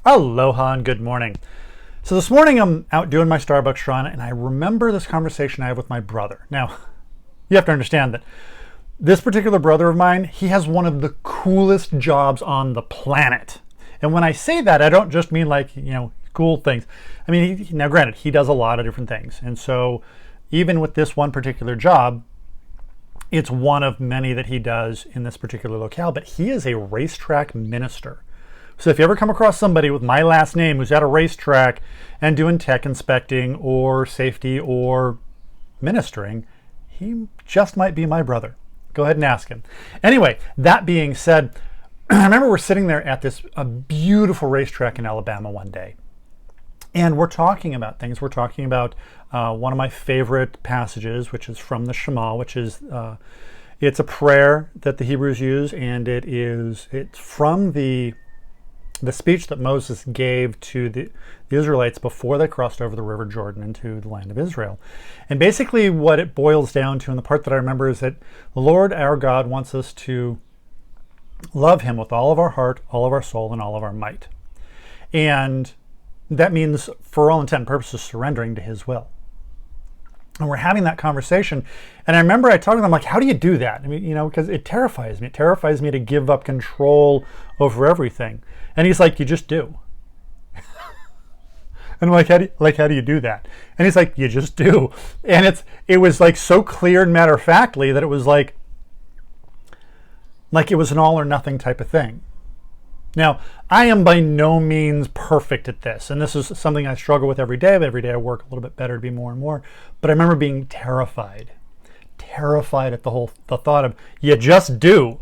Aloha and good morning. So this morning I'm out doing my StarBucks run and I remember this conversation I had with my brother. Now, you have to understand that this particular brother of mine, he has one of the coolest jobs on the planet. And when I say that, I don't just mean like, cool things. I mean, now granted, he does a lot of different things. And so even with this one particular job, it's one of many that he does in this particular locale, but he is a racetrack minister. So if you ever come across somebody with my last name who's at a racetrack and doing tech inspecting or safety or ministering, he just might be my brother. Go ahead and ask him. Anyway, that being said, I remember we're sitting there at this beautiful racetrack in Alabama one day. And we're talking about things. We're talking about one of my favorite passages, which is from the Shema, which is it's a prayer that the Hebrews use, and it's from the speech that Moses gave to the Israelites before they crossed over the River Jordan into the land of Israel. And basically what it boils down to, and the part that I remember, is that the Lord our God wants us to love him with all of our heart, all of our soul, and all of our might. And that means, for all intent and purposes, surrendering to his will. And we're having that conversation. And I remember I talked to them like, how do you do that? I mean, because it terrifies me. It terrifies me to give up control over everything. And he's like, you just do. And I'm like, how do you do that? And he's like, you just do. And it was like so clear and matter-of-factly that it was like it was an all or nothing type of thing. Now, I am by no means perfect at this, and this is something I struggle with every day, but every day I work a little bit better to be more and more. But I remember being terrified at the thought of, you just do.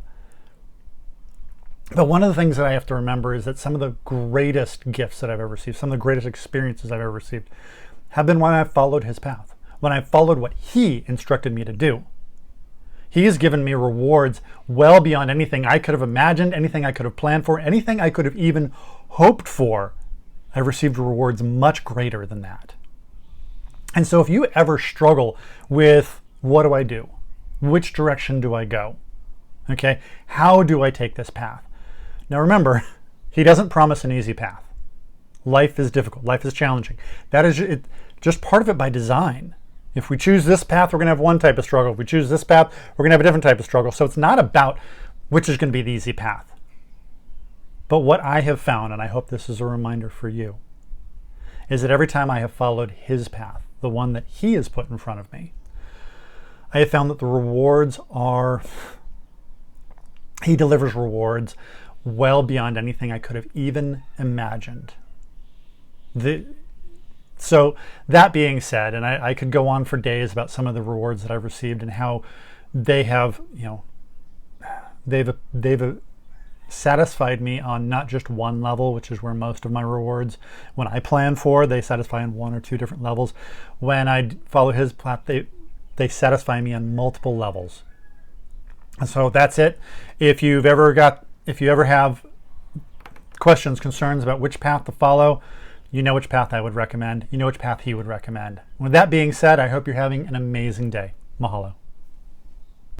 But one of the things that I have to remember is that some of the greatest gifts that I've ever received, some of the greatest experiences I've ever received, have been when I've followed his path, when I've followed what he instructed me to do. He has given me rewards well beyond anything I could have imagined, anything I could have planned for, anything I could have even hoped for. I've received rewards much greater than that. And so if you ever struggle with, what do I do? Which direction do I go? Okay, how do I take this path? Now remember, he doesn't promise an easy path. Life is difficult. Life is challenging. That is just part of it by design. If we choose this path, we're going to have one type of struggle. If we choose this path, we're going to have a different type of struggle. So it's not about which is going to be the easy path. But what I have found, and I hope this is a reminder for you, is that every time I have followed his path, the one that he has put in front of me, I have found that the rewards he delivers rewards well beyond anything I could have even imagined. So that being said, and I could go on for days about some of the rewards that I've received and how they have, they've satisfied me on not just one level, which is where most of my rewards, when I plan for, they satisfy on one or two different levels. When I follow his path, they satisfy me on multiple levels. And so that's it. If you ever have questions, concerns about which path to follow, you know which path I would recommend. You know which path he would recommend. With that being said, I hope you're having an amazing day. Mahalo.